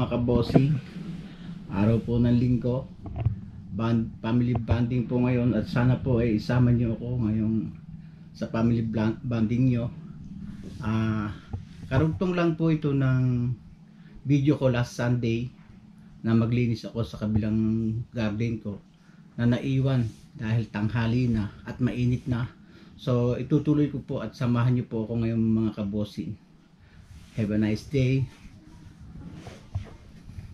mga kabossing. Araw po ng linggo. Family bonding po ngayon at sana po ay isama niyo ako ngayon sa family bonding nyo. Karugtong lang po ito ng video ko last Sunday na maglinis ako sa kabilang garden ko na naiwan dahil tanghali na at mainit na. So itutuloy ko po at samahan niyo po ako ngayon mga kabossing. Have a nice day.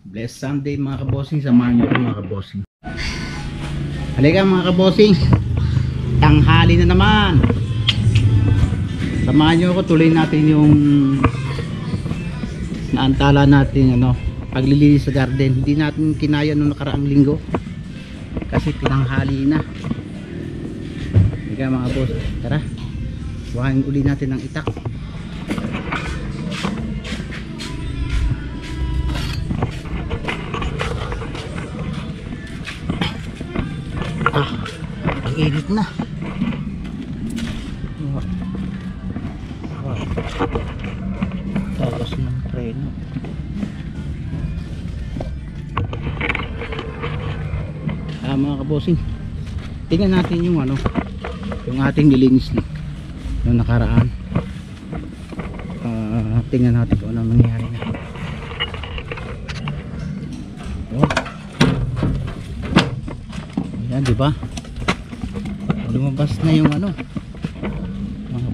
Blessed Sunday mga kabossing. Samahan niyo po mga kabossing. Halika mga kabossing, tanghali na naman. Samahan nyo ako, tuloy natin yung naantala natin paglilinis sa garden. Hindi natin kinaya nung nakaraang linggo kasi tinanghali na. Halika mga boss, tara buhayin uli natin ng itak. Ang init na. Tagas ng preno. Mga kabossing, tingnan natin yung yung ating nilinis yung nakaraan. Tingnan natin kung anong nangyari na. Ayan, diba? Lumabas na yung mga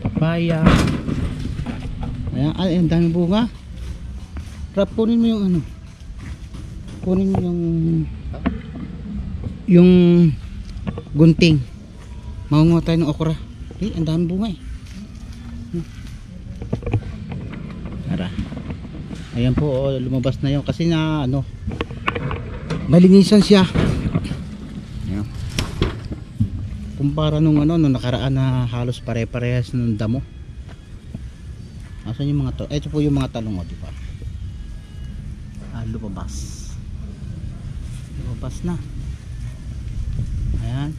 papaya. Ayan, ang daming bunga. Rap, kunin mo yung kunin mo yung gunting. Maunguha tayo ng okra. Ang daming bunga eh. Tara. Ayan po, lumabas na yun kasi na nalinisan siya. Kumpara nung nakaraan na halos pare-parehas ng damo. Asan yung mga to? Ito po yung mga talong, di ba? Lumabas. Lumabas na. Ayan.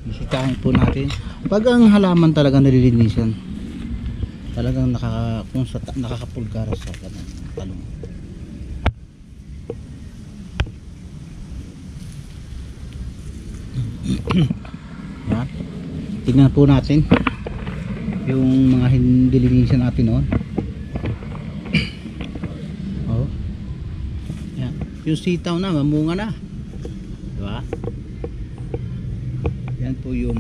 Bisitahin po natin. Pag ang halaman talagang nalilinisan, talagang nakakapulgara sa talong. Yan. Tingnan po natin yung mga hindi linisan natin noon. Yan. Yung sitaw na mamunga na, diba? Yan po yung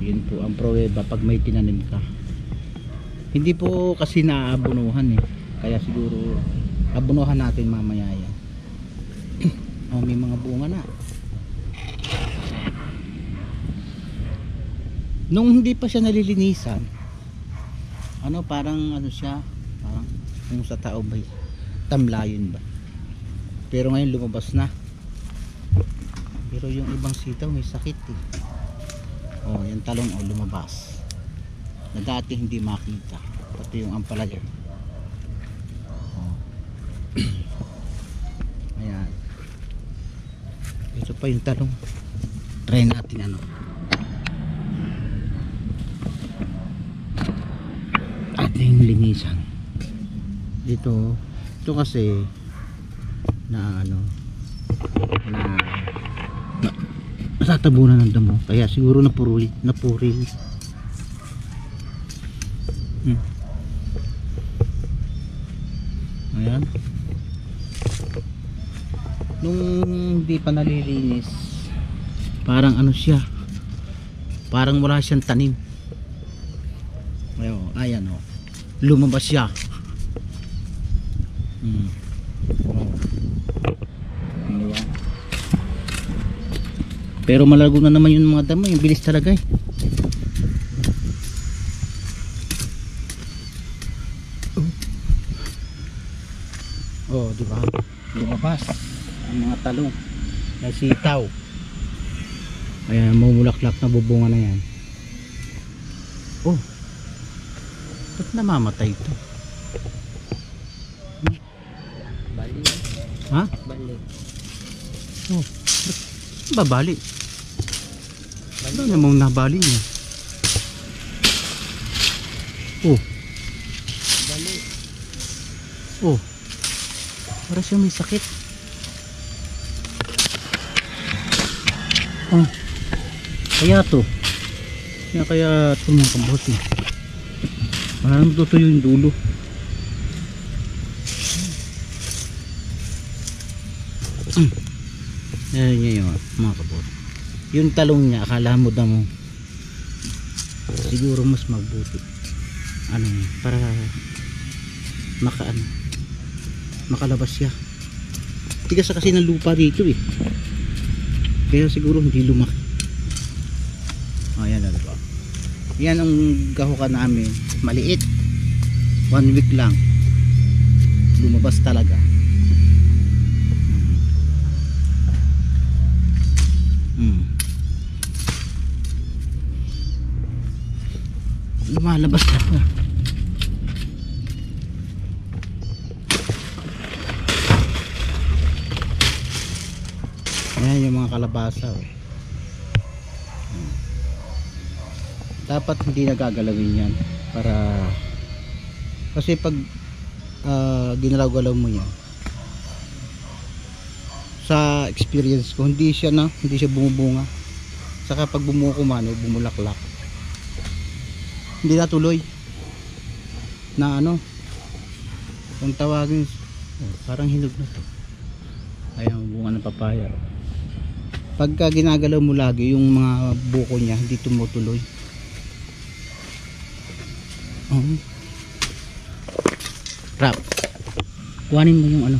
yun po ang pruweba pag may tinanim ka. Hindi po kasi naabunuhan kaya siguro abunuhan natin mamaya yan. May mga bunga na. Nung hindi pa siya nalilinisan, parang siya, parang kung sa tao ba, tamlayon ba. Pero ngayon lumabas na. Pero yung ibang sitaw may sakit yung talong lumabas. Na dati hindi makita. Pati yung ampalaya. Ayan. Ito pa yung talong. Try natin ating linisan ito kasi na natatabunan ng damo kaya siguro napuril. Ayan, nung hindi pa nalilinis parang siya, parang wala siyang tanim. Ayan lumabas siya. Pero malago na naman yung mga damo, yung bilis talaga diba? Lumabas ang mga talong na sitaw. Ayan, mumulaklak na bubunga na yan. Ba't namamatay ito? Bali. Ha? Bali. Babali. Ano namang nabali niya? Bali. Para siya may sakit. Oh. Kaya to. Kaya ito mga kabote. Parang tutuyo yung dulo. Ayan niya yung mga kabote. Yung talong niya, akala mo damo. Siguro mas mabuti. Ano para makalabas siya. Tigas kasi ng lupa dito eh. Kaya siguro hindi lumaki. Ayan na ba. Yan ang gahukan namin. Maliit. 1 week lang. Lumabas talaga. Lumalabas talaga. Ayan yung mga kalabasa oh. Dapat hindi nagagalawin yan para kasi pag ginalaw-galaw mo yan sa experience ko hindi siya bumubunga, saka pag bumuko man bumulaklak, hindi natuloy na kung tawagin parang hinog na to. Ayan bunga ng papaya. Pagka ginagalaw mo lagi yung mga buko niya hindi tumutuloy. Rap. Kuhanin mo yung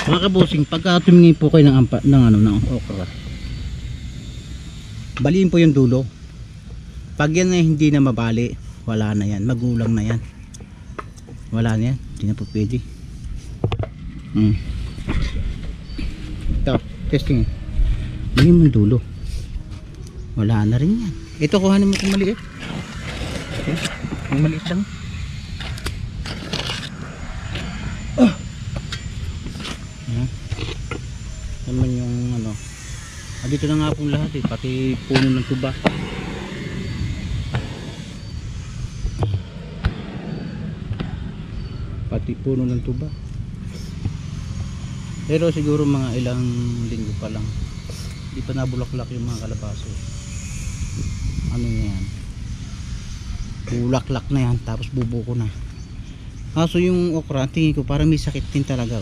mga kabosing, pagka tumingin po kayo ng okra, baliin po yung dulo. Pag yan ay hindi na mabali, wala na yan, magulang na yan, wala na yan, hindi na po pwede. Ito, testing. Baliin mo yung dulo, wala na rin yan. Ito kuhanin mo kung maliit. Okay, yung maliit lang. Naman yung dito na nga pong lahat pati puno ng tuba. Pero siguro mga ilang linggo pa lang, hindi pa nabulaklak yung mga kalabaso. Yan, bulaklak na yan tapos bubuko na. Kaso yung okra tingin ko parang may sakit din talaga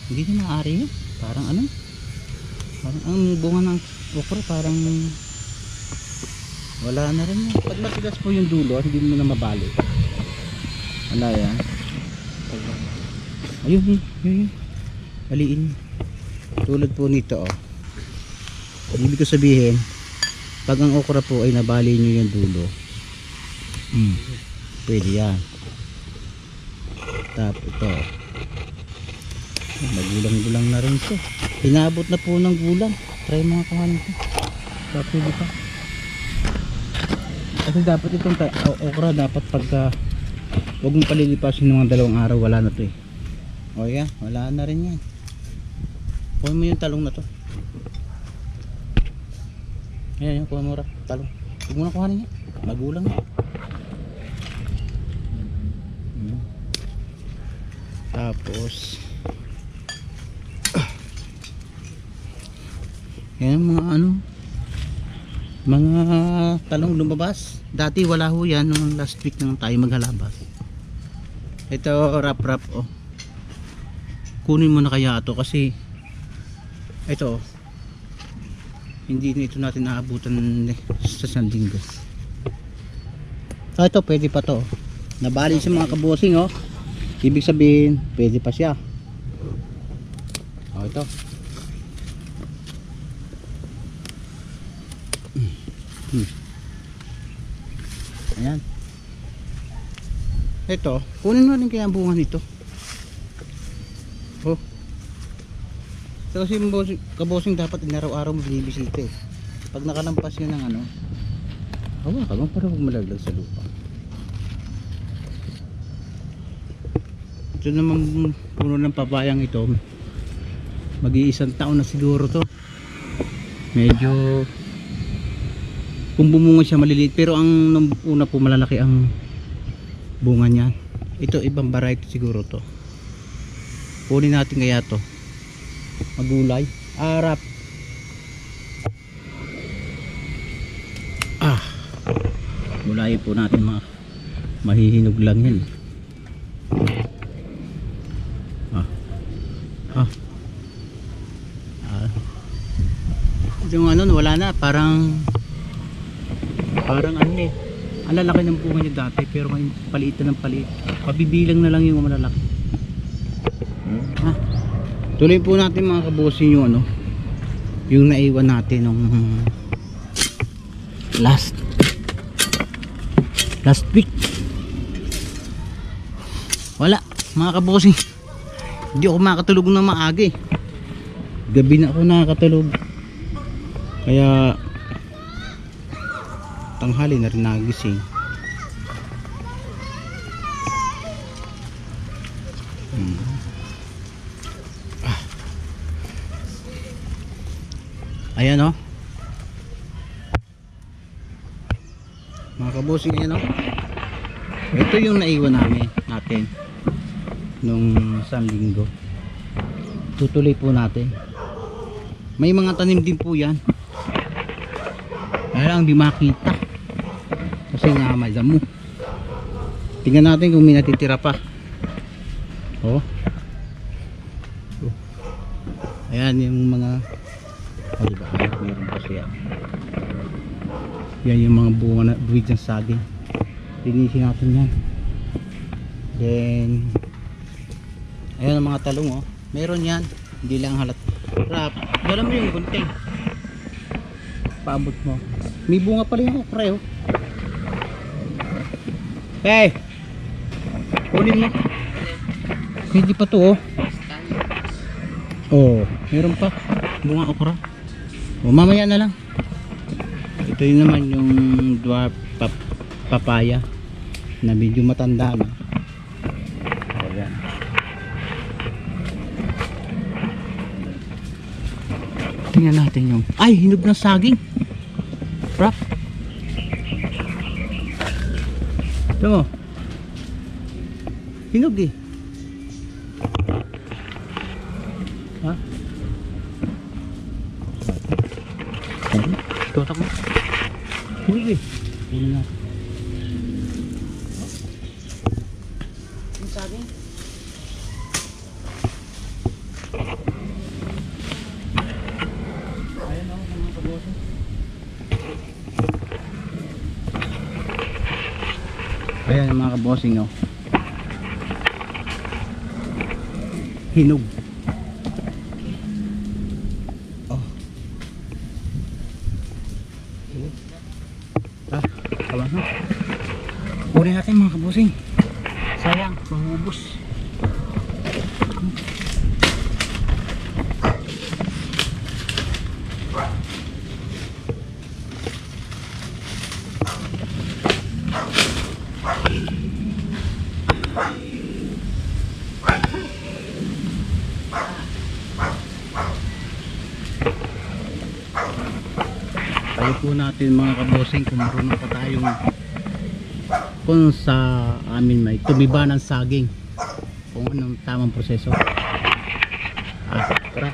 hindi na maaari yun. Parang parang ang bunga ng okra parang wala na rin yan. Pag matigas po yung dulo hindi mo na mabali. Wala yan. Ayun baliin. Tulad po nito ibig ko sabihin pag ang okra po ay nabali nyo yung dulo, pwede yan. Tapos ito magulang-gulang na rin ito. Inabot na po ng gulang. Try mga kahanin ko. Pwede pa. Kasi dapat itong okra dapat pagka huwag mong palilipasin ng mga 2 araw wala na ito o yan, wala na rin yan. Kuha mo yung talong na to. Ayan yung kuha mo talong. Huwag mo na kuhanin yan, magulang yan. Tapos yan mga mga talong lumabas. Dati wala ho yan nung last week nang tayo maghalabas. Ito rap kunin mo na kaya ito kasi ito hindi na ito natin naabutan sa sandinggo. Ito pwede pa to, nabali sa mga kabosing ibig sabihin pwede pa siya. Ito ayan, ito kunin mo rin kaya ang bunga nito. So kasi kabosing dapat inaraw-araw mo binibisita pag nakalampas yun ng hawakan mo para huwag malaglag sa lupa. Ito naman puno ng papayang ito, mag-iisang taon na siguro to. Medyo kung bumunga siya maliliit pero ang una po malalaki ang bunga niya. Ito ibang variety siguro to. Kunin natin kaya to. Magulay. Arap. Gulayin po natin mga mahihinog lang yan. Yung ano wala na, parang ano eh, ang lalaki ng bunga niya dati pero ngayon palitan ng paliit, pabibilang na lang yung malalaki. Tuloy po natin mga kabosin yung ano, yung naiwan natin nung last week. Wala mga kabosin, hindi ako makatulog na maaga eh, gabi na ako nakakatulog. Kaya tanghali na rin nagising. Ayan o, mga kabosing, ayan o. Ito yung naiwan natin nung isang linggo. Tutuloy po natin. May mga tanim din po yan, kaya lang di makita kasi nga may damo. Tingnan natin kung may natitira pa. Ayan yung mga diba? Meron pa siya. Yan yung mga bunga na buwid ng saging. Linisin natin yan. Then ayan ang mga talong meron yan, hindi lang halat. Rap, dala mo yung gunting, paabot mo. May bunga pala yung okra Hey, kunin mo. Hindi pa to meron pa bunga okra. Mamaya na lang. Ito yun naman yung dwarf papaya na medyo matanda na. Ayan. Tingnan natin yung hinog ng saging. Rap. Ito mo. Hinog eh. Tutok mo. Hinog eh. Hinog natin. Yung saging. Ayan mga kabosing hinog. Tama na. Kunin natin mga kabosing. Sayang, mahubos. Tayo po natin mga kabosing kung marunong pa tayong kung sa amin may tumiba ng saging, kung anong tamang proseso. Tara.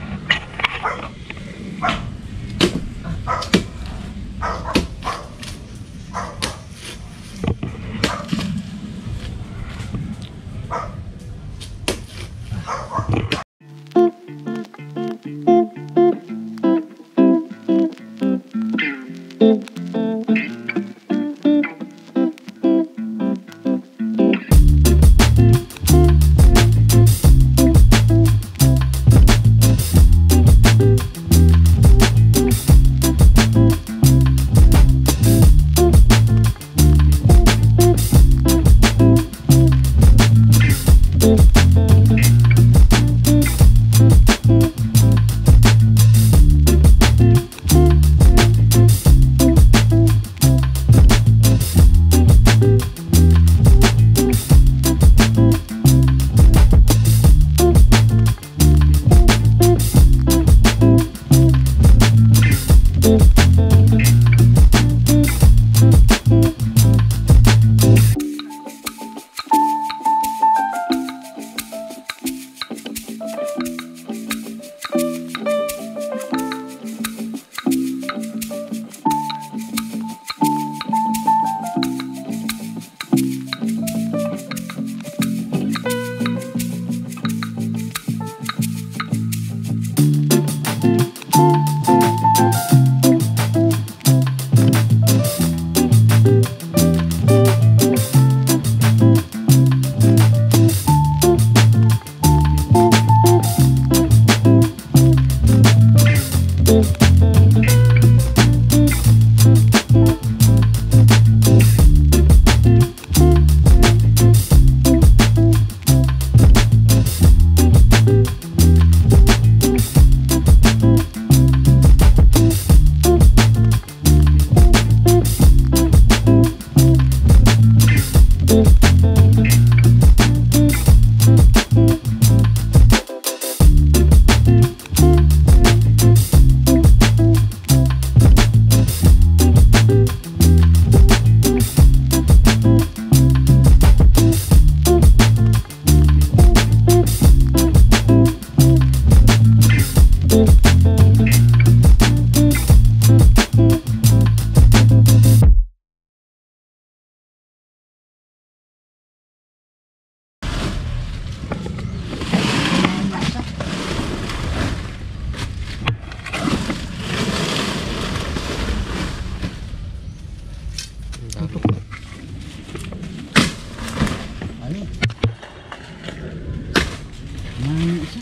Yan isa.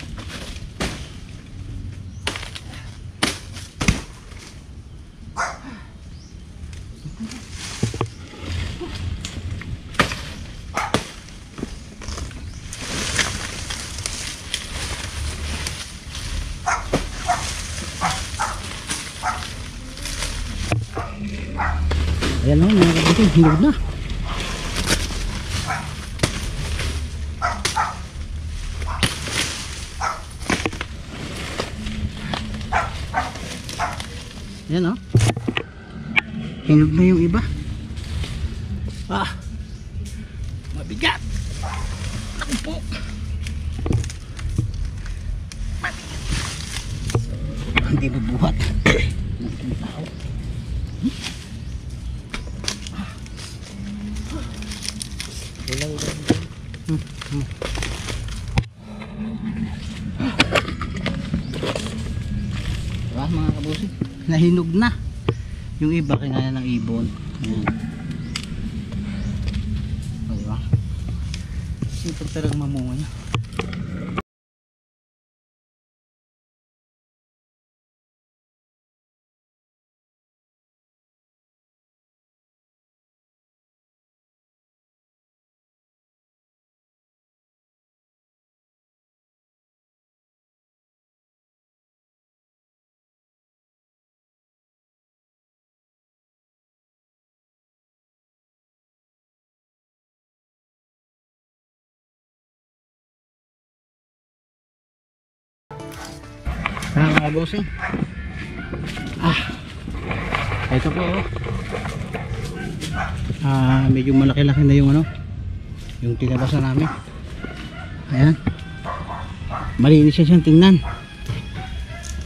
Ayan o, mga kapatid, hinog na. Ayan o, hinog na yung iba. Mabigat. Naku po. Mabigat. Hindi bubuhat. Ang tao. Ilang ganyan. Diba mga kabusing, nahinog na yung iba, kinaya ng ibon. Ayan. O, diba? Sipag talagang mamunga niya. Mga bossing, ito po medyo malaki-laki na yung yung tinabasan namin. Ayan, malinis siya siyang tingnan.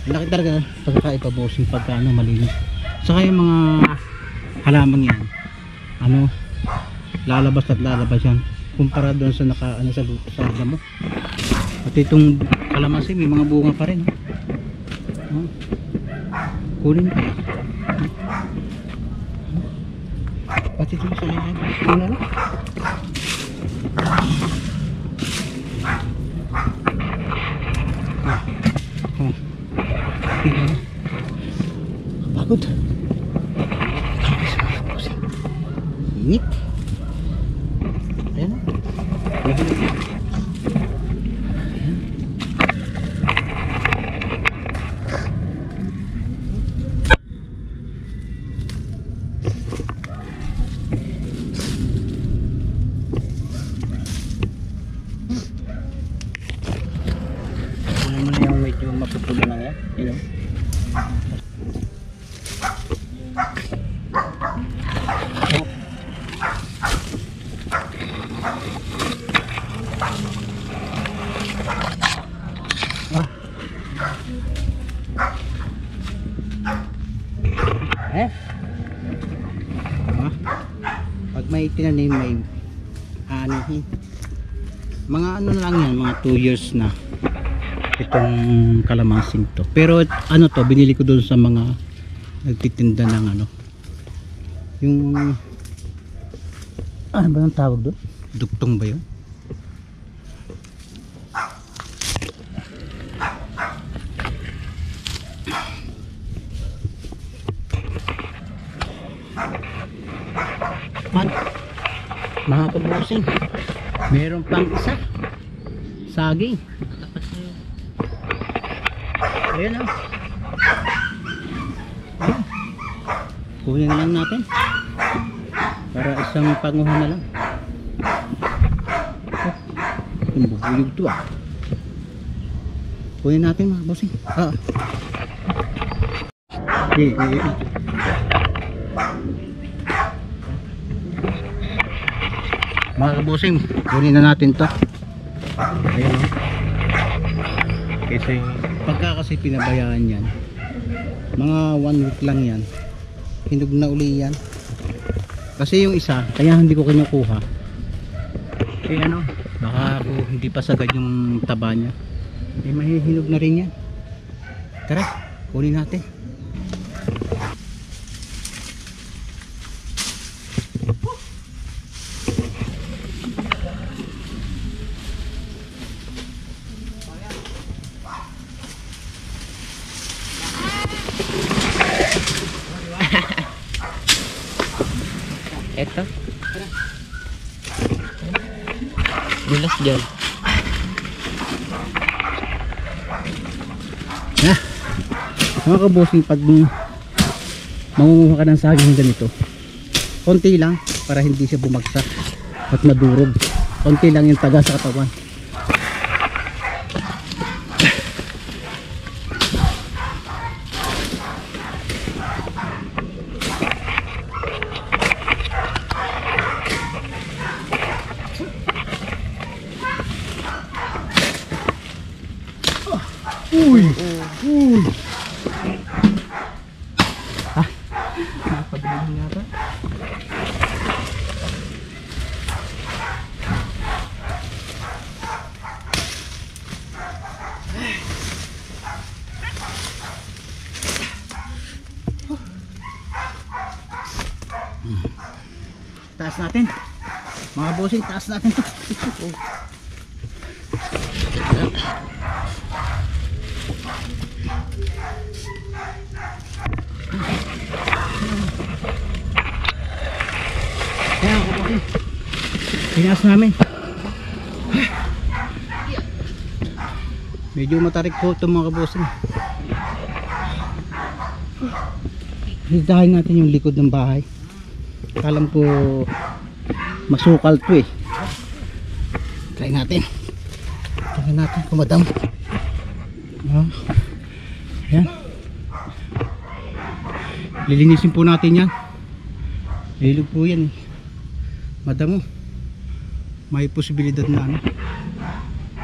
Laki talaga pagkakaiba bossing pagka malinis. Saka yung mga halaman yan lalabas at lalabas yan kumpara doon sa sa damo. At itong kalamansi may mga bunga pa rin. Kunin pa. Pati ito sa lilan. Ano na? Pagod. Init. Ayan. Yung mapupulo na yan, you know. Pag may tinanim may aanihin. Mga lang yan, mga 2 years na itong kalamansing to. Pero to, binili ko doon sa mga nagtitinda ng yung ano ba yung tawag doon? Duktong ba yun? Mga kabusing, meron pang isa saging. Ayan o. Kunin na lang natin para isang panguhan na lang. Yung bubuyog to kunin natin mga bossing. Mga kabusing, kunin na natin to. Ayan o. Pagka kasi pinabayaan yan, mga 1 week lang yan, hinog na uli yan. Kasi yung isa, kaya hindi ko kinukuha, baka hindi pa sagad yung taba nya, mahihinog na rin yan. Tara, kunin natin. Eto. Dulas dyan. Mga kabosing, pag mangunguha ka ng saging ganito, konti lang para hindi siya bumagsak at madurog. Konti lang yung taga sa katawan. Uy! Uy! Ha? Napagaling yata. Taas natin. Mga bossing, taas natin to. Kaya ako po. Tinaas namin. Medyo matarik po ito mga kabosing. Hitahin natin yung likod ng bahay. Alam ko masukal to eh. Try natin. Try natin kung madam. Ayan. Lilinisin po natin yan. Ilog po yan eh. Madamo. May posibilidad na ano,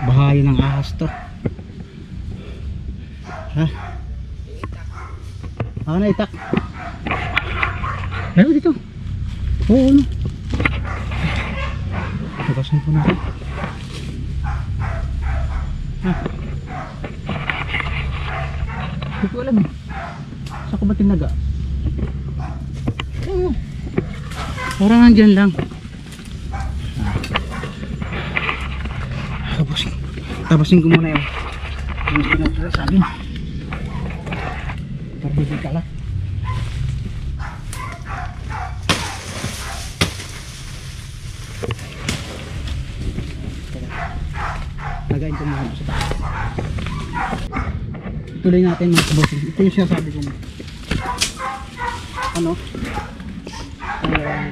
bahaya ng ahas to. Ha? Ako na itak. Pero dito. Oo, no. Tagasan po natin. Ha? Hindi ko alam eh. Saan ko ba tinaga? Oo. Parang nandyan lang. Tapusin ko muna yung pinatira sa akin. Para hindi kalat. Lagayin ko muna sa taas. Tuloy natin mga kabosing. Ito yung sinasabi ko. Ano?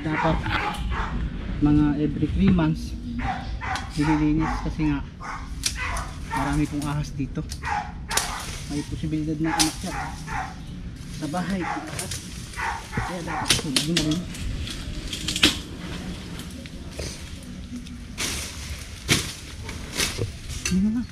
Dapat mga every 3 months nililinis kasi nga marami pong ahas dito. May posibilidad ng anak siya sa bahay. Kaya dapat sunod na rin. Ano na?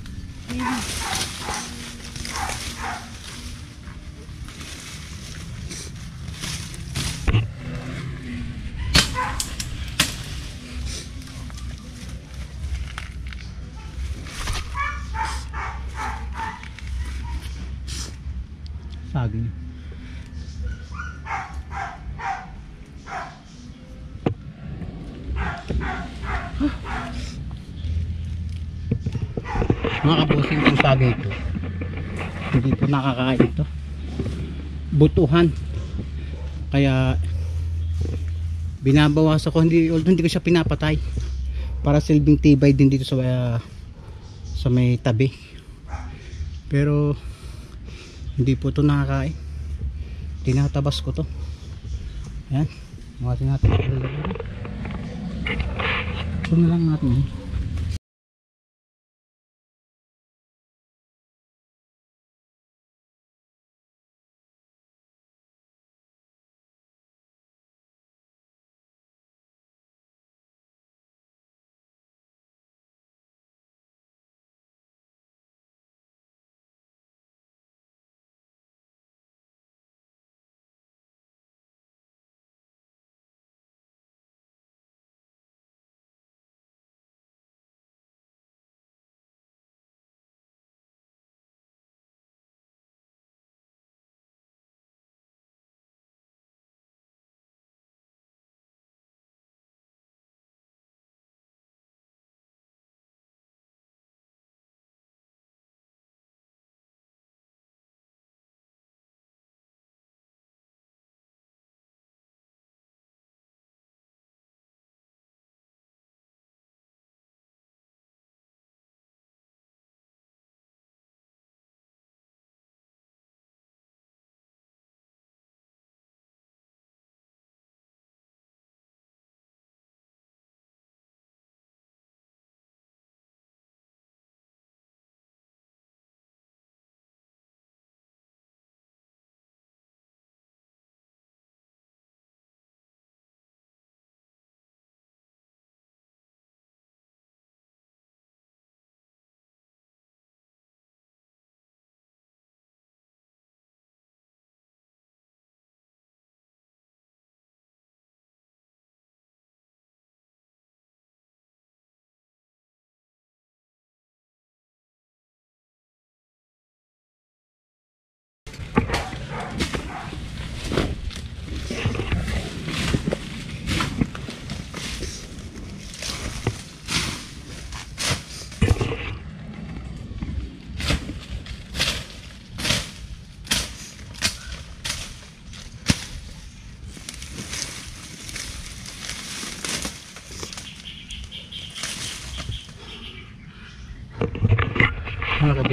Saging. Mga kabosing, yung saging ito hindi po nakakain ito, butuhan, kaya binabawas ako. Although hindi ko siya pinapatay para silbing tibay din dito sa may tabi, pero hindi po ito nakakain. Tinatabas ko to. Ayan, mga natin ito na lang natin.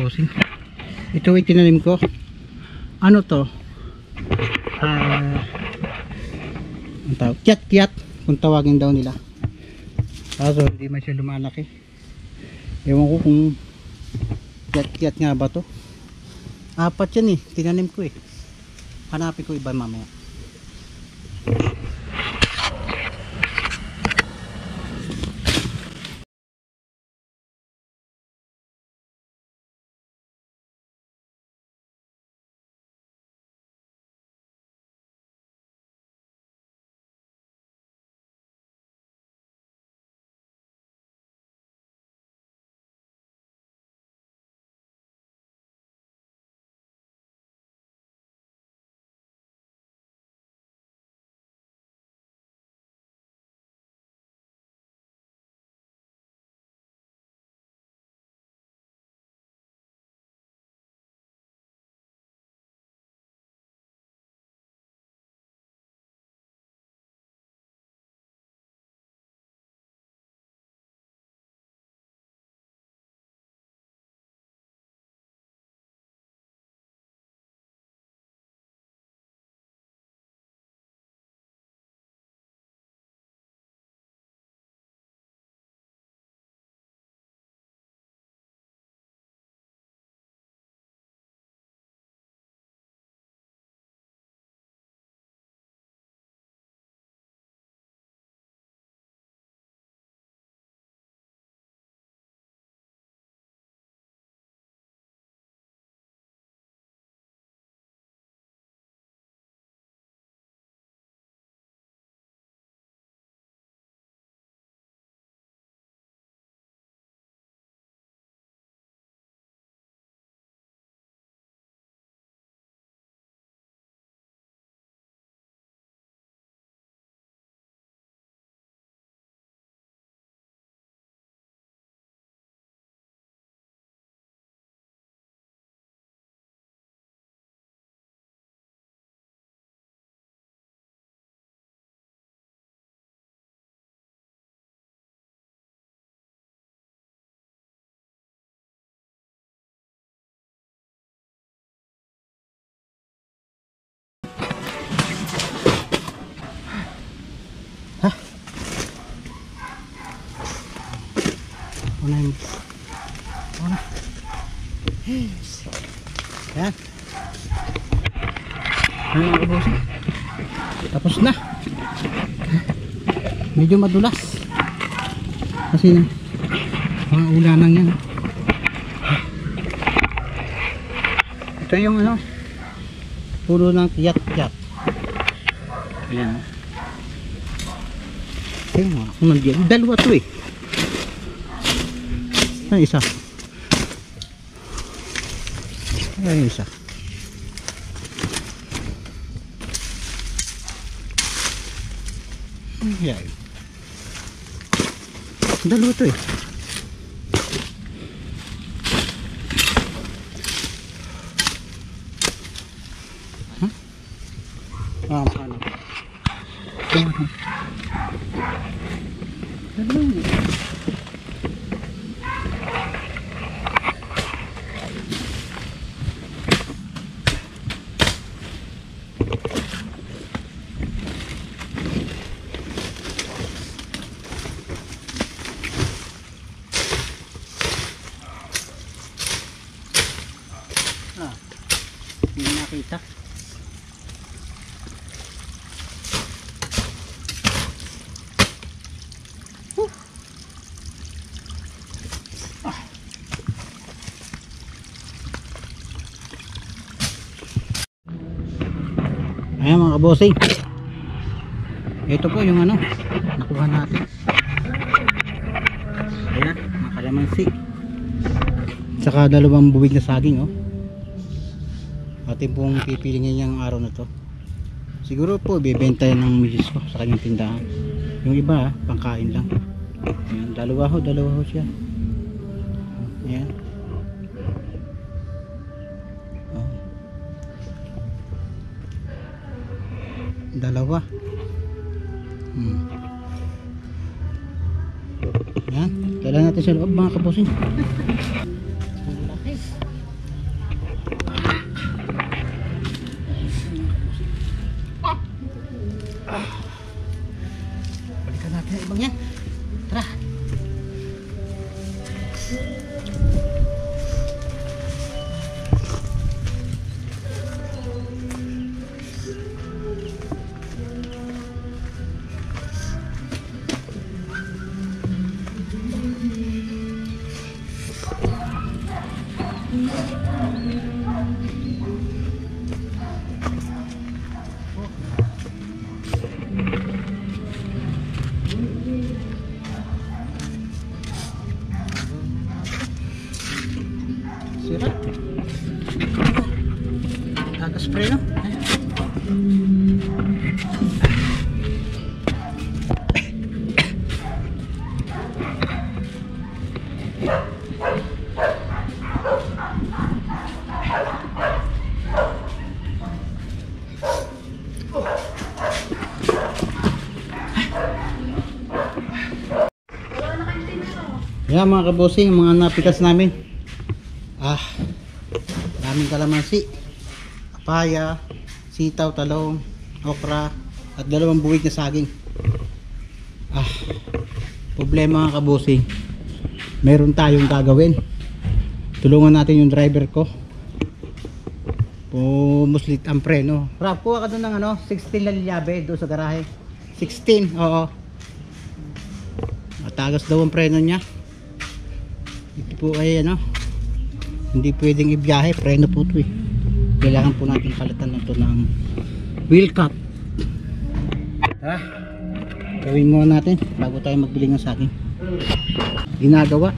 kabosing. Ito ay tinanim ko. Ano to? Ang tawag? Kiat-kiat kung tawagin daw nila. Kaso hindi man siya lumalaki. Ewan ko kung kiat-kiat nga ba to. 4 yan eh. Tinanim ko eh. Hanapin ko iba mamaya. Unahin mo. Una. Yan. Ano yung ubusin? Tapos na. Medyo madulas. Kasi na mga ulanang yan. Ito yung ano, puno ng kiyat-kiyat. Ayan. Ito yung mga nandiyan. Dalawa to eh. Ay, isa. Ay, isa. Ay, dalawa to eh. Huh? Ano? Dalawa. Hindi nakita. Ayan mga kabosing, ito po yung ano nakuha natin. Ayan, mga kalamansi saka 2 buwig na saging. Atin pong pipilingin yung araw na to. Siguro po bibenta yan ng misis ko sa kanyang tindahan. Yung iba pangkain lang. Ayan, dalawa ho siya. Ayan. Dalawa. Yan, dala natin sa loob mga kabosing. Sira. Spray no? Yan mga kabosing, mga napitas namin. Daming kalamansi, papaya, sitaw, talong, okra, at 2 buwig na saging. Problema mga kabosing, meron tayong gagawin. Tulungan natin yung driver ko. Pumuslit ang preno. Rap, kuha ka doon ng 16 na lilyabe doon sa garahe. 16, oo. Matagas daw ang preno niya. Ito po ay hindi pwedeng ibiyahe, preno po ito eh. Kailangan po natin palitan na ito ng wheel cut. Gawin muna natin bago tayo magbili ng saging. Ginagawa.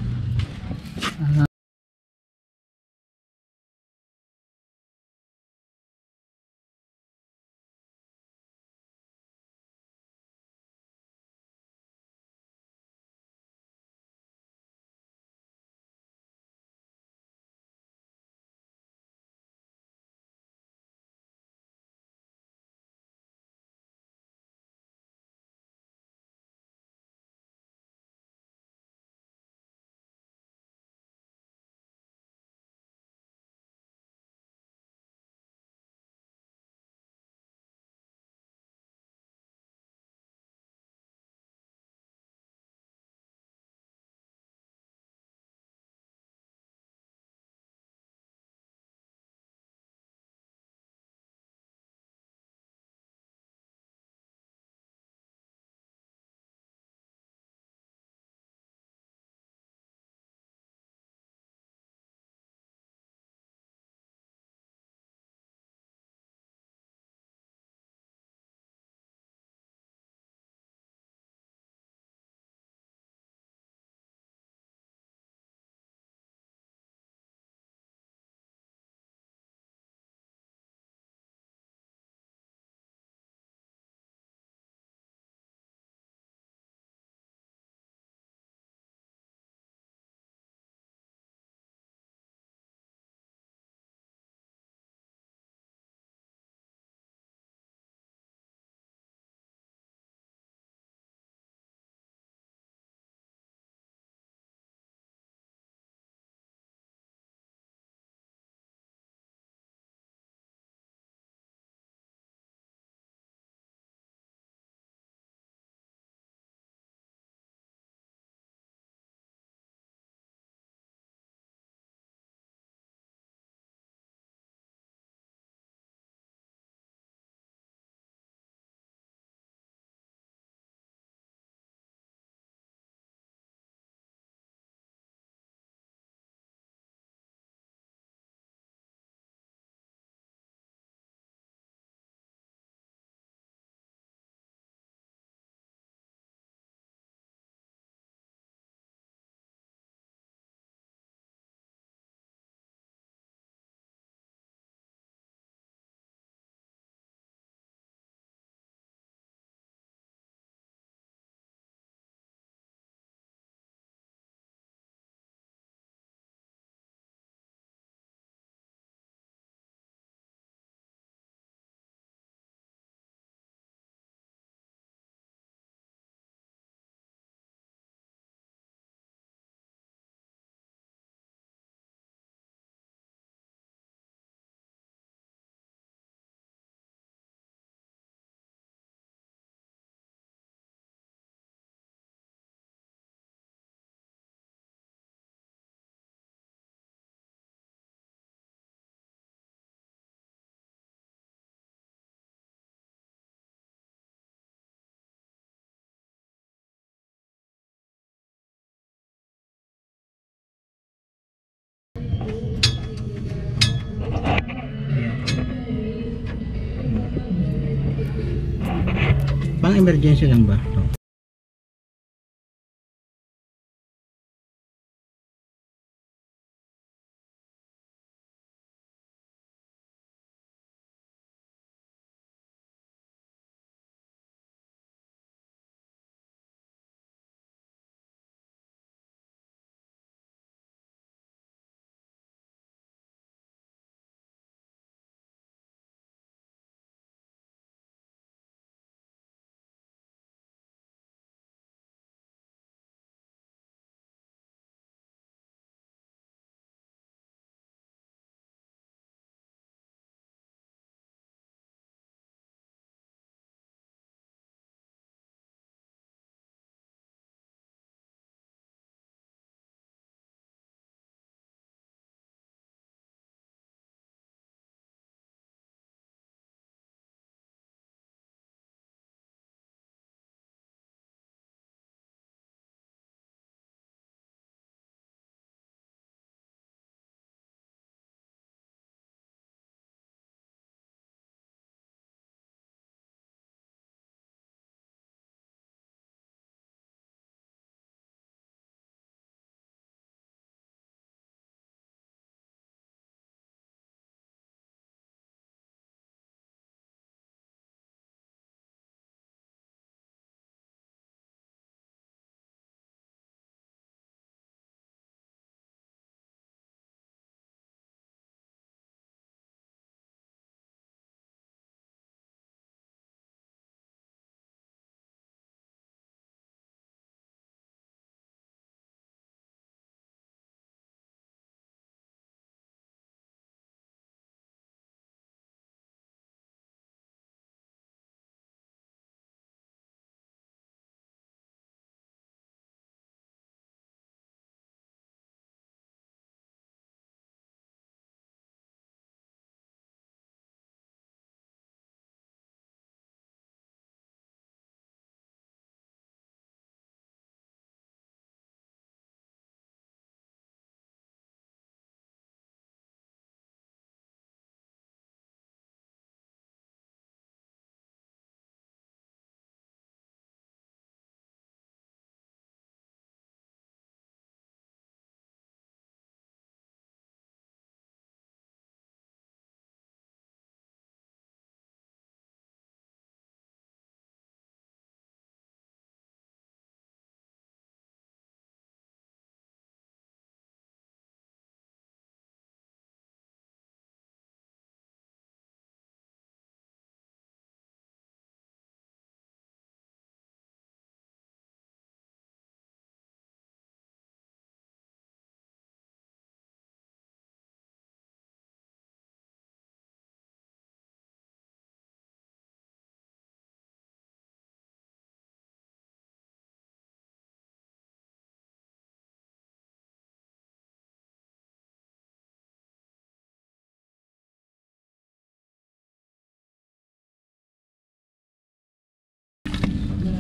Pang emergency lang ba? Ito.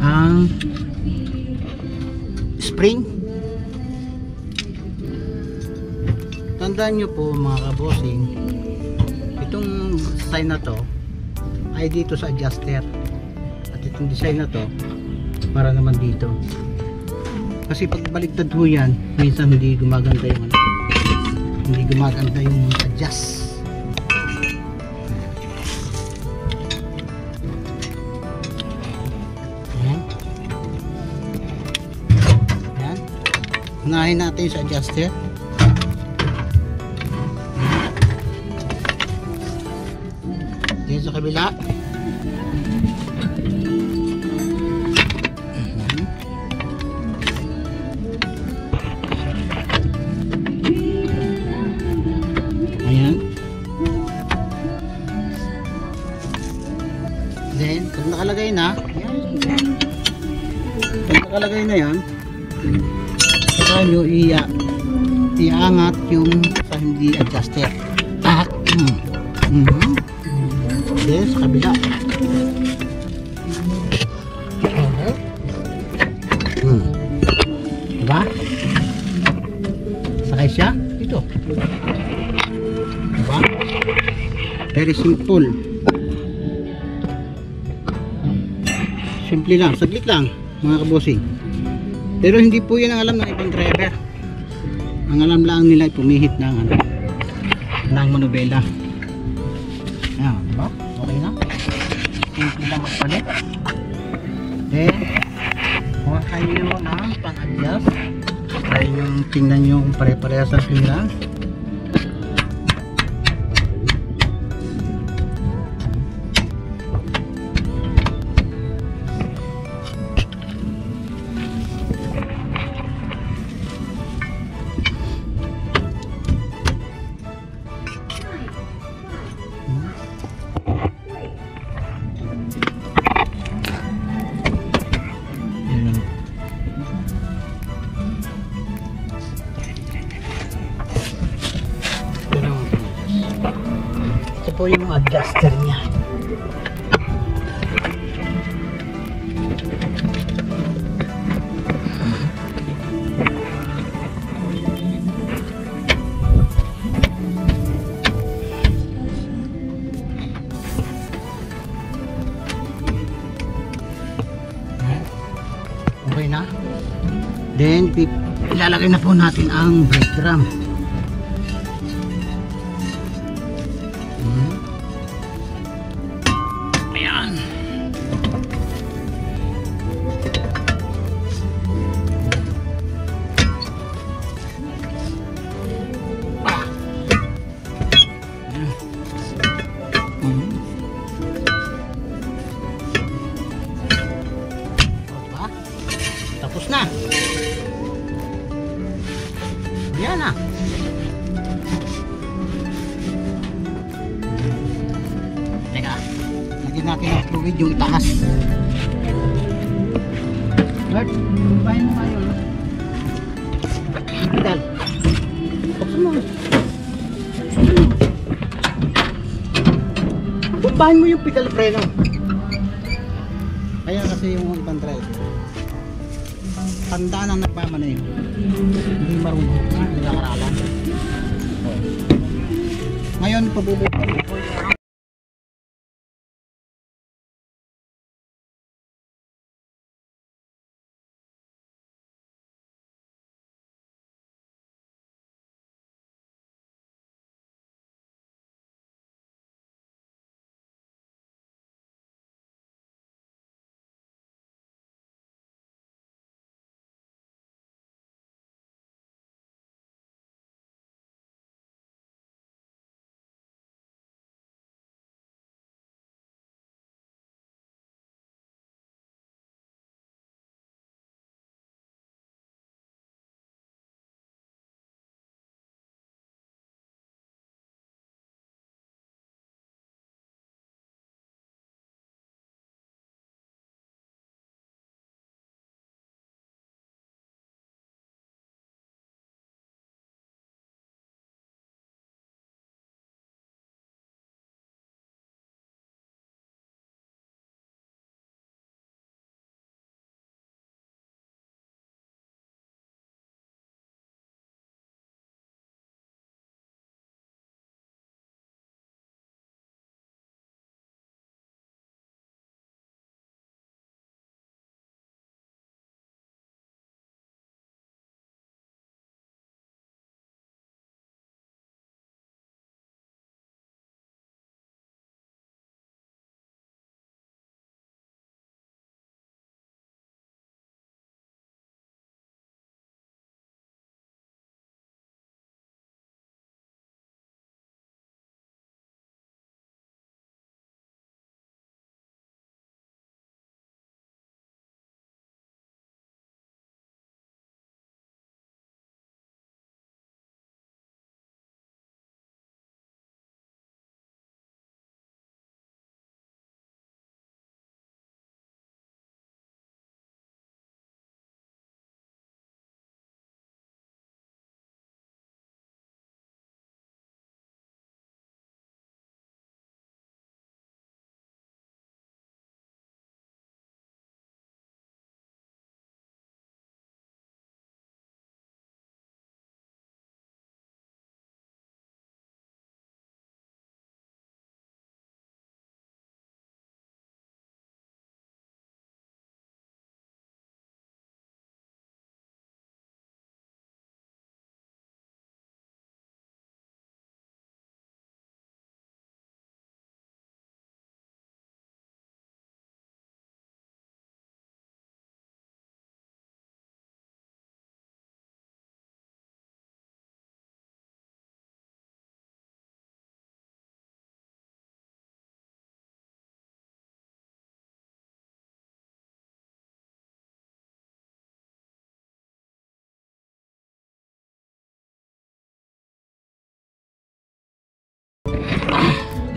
Ang spring. Tandaan nyo po mga kabosing, itong sign na to ay dito sa adjuster, at itong design na to para naman dito, kasi pag baliktad ho yan minsan hindi gumaganda yung adjust. Unahin natin sa adjuster. Dito sa kabila. Ayan. Then, pag nakalagay na, yan, saka nyo iangat yung sa hindi adjuster. Then sa kabila. Diba? Sakay siya dito. Diba? Very simple. Simple lang, saglit lang mga kabosing. Pero hindi po yan ang alam ng ibang driver. Ang alam lang nila ay pumihit ng ano, ng manubela. Ayan, diba? Okay na. Simple lang magpalit. Then kuha kayo ng pang-adjust. Try yung tingnan nyo kung pare-parehas ang clearance. Ito po yung adjuster niya. Okay na. Then ilalagay na po natin ang brake drum. Ayan. Diba? Tapos na. Ayan na. Teka, lagyan natin ang fluid yung itaas. Lord, kumpahin mo kayo. Pedal. Buksan mo. Kumpahin mo yung pedal preno. Kaya kasi yung ibang driver, tandaan ang nagpamanayo. Hindi marunong. Hindi nakaralan. Ngayon, pabubukan ko yung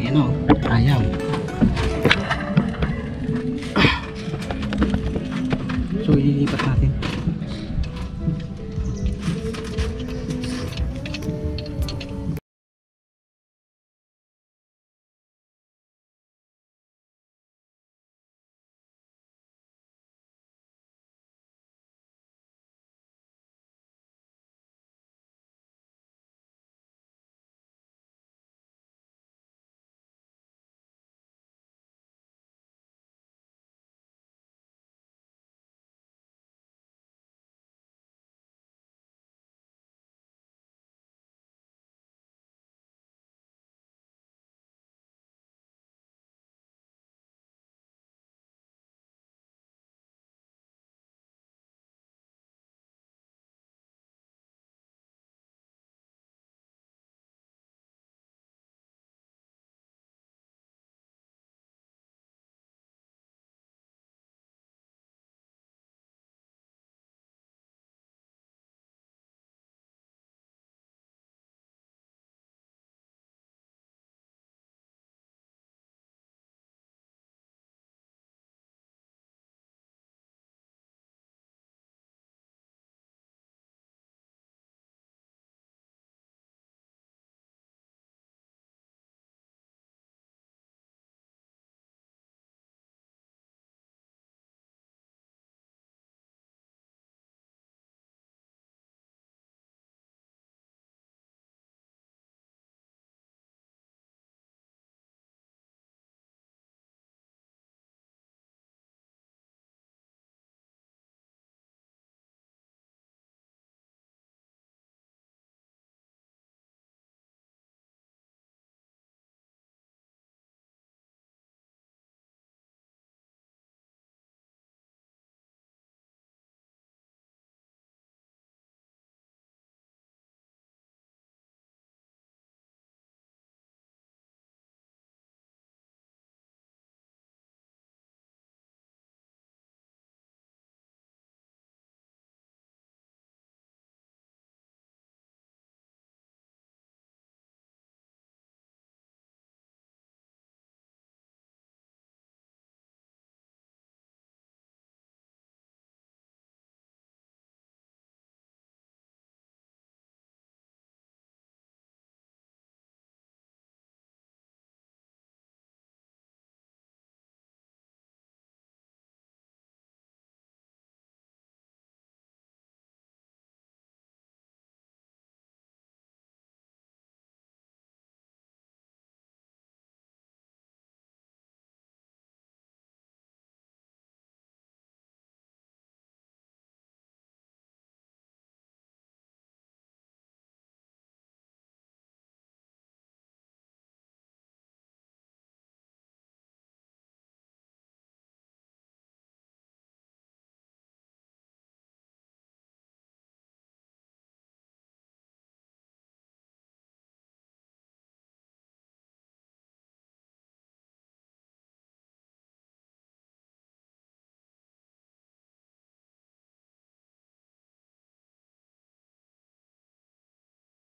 Ayan o, ayaw. So ililipat natin.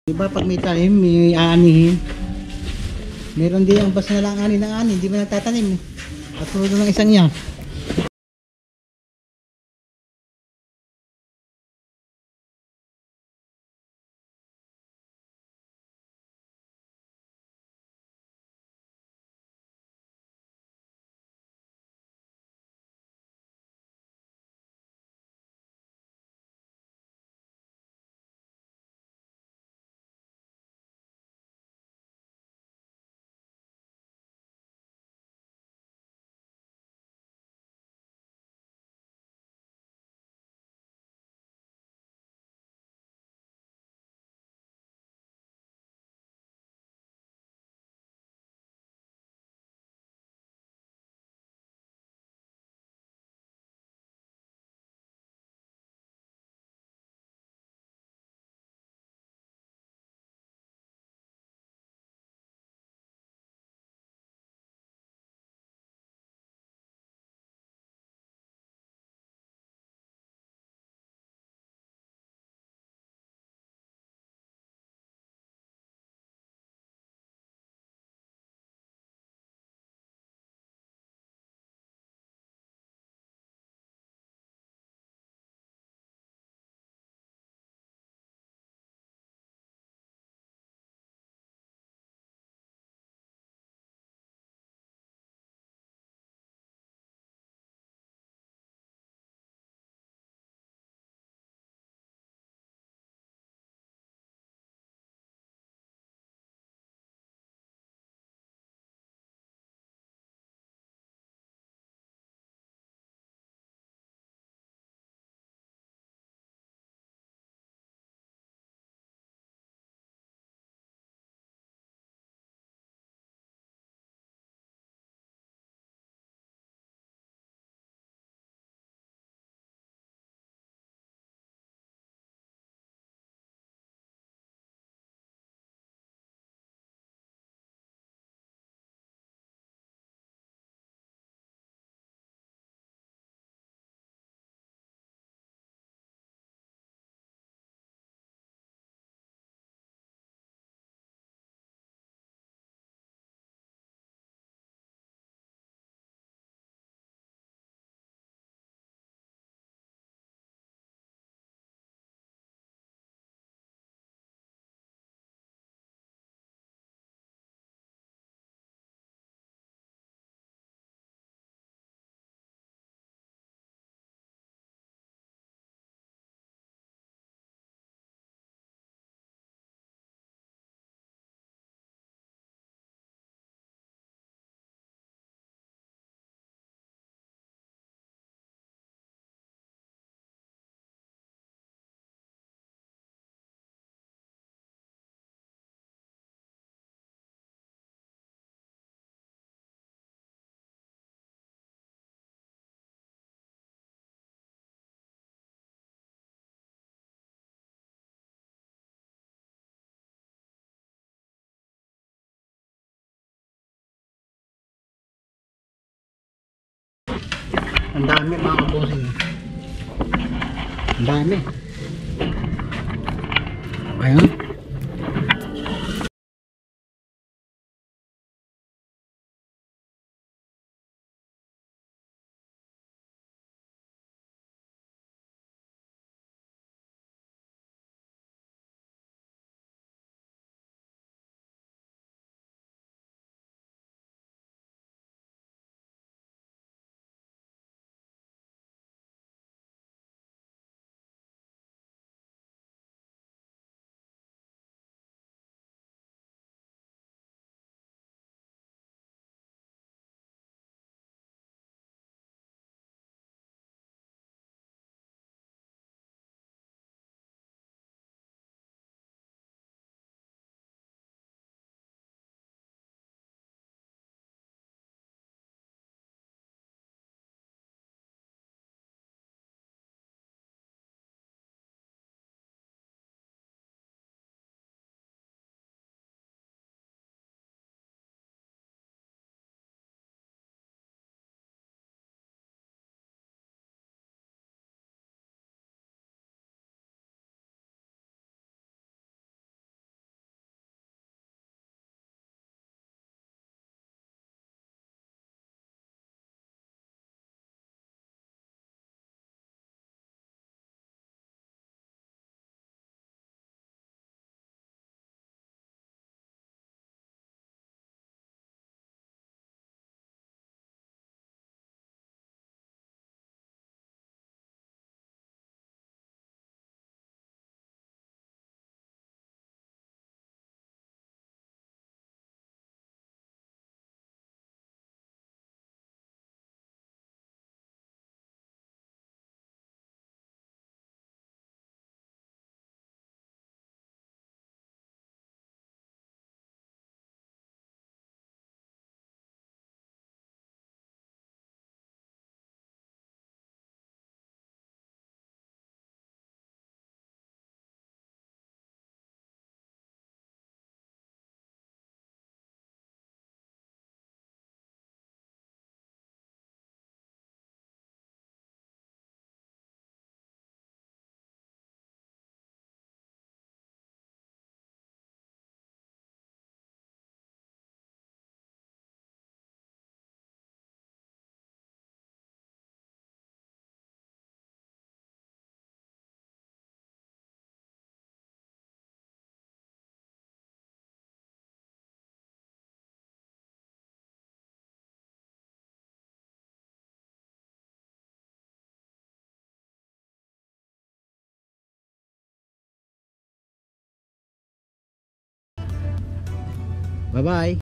Diba pag may tanim, may aanihin. Meron din ang basta na lang ani ng ani, hindi mo nagtatanim eh. Katulad ng isang yan. Ang dami mga kabosing. Ang dami. Ayun. Bye-bye.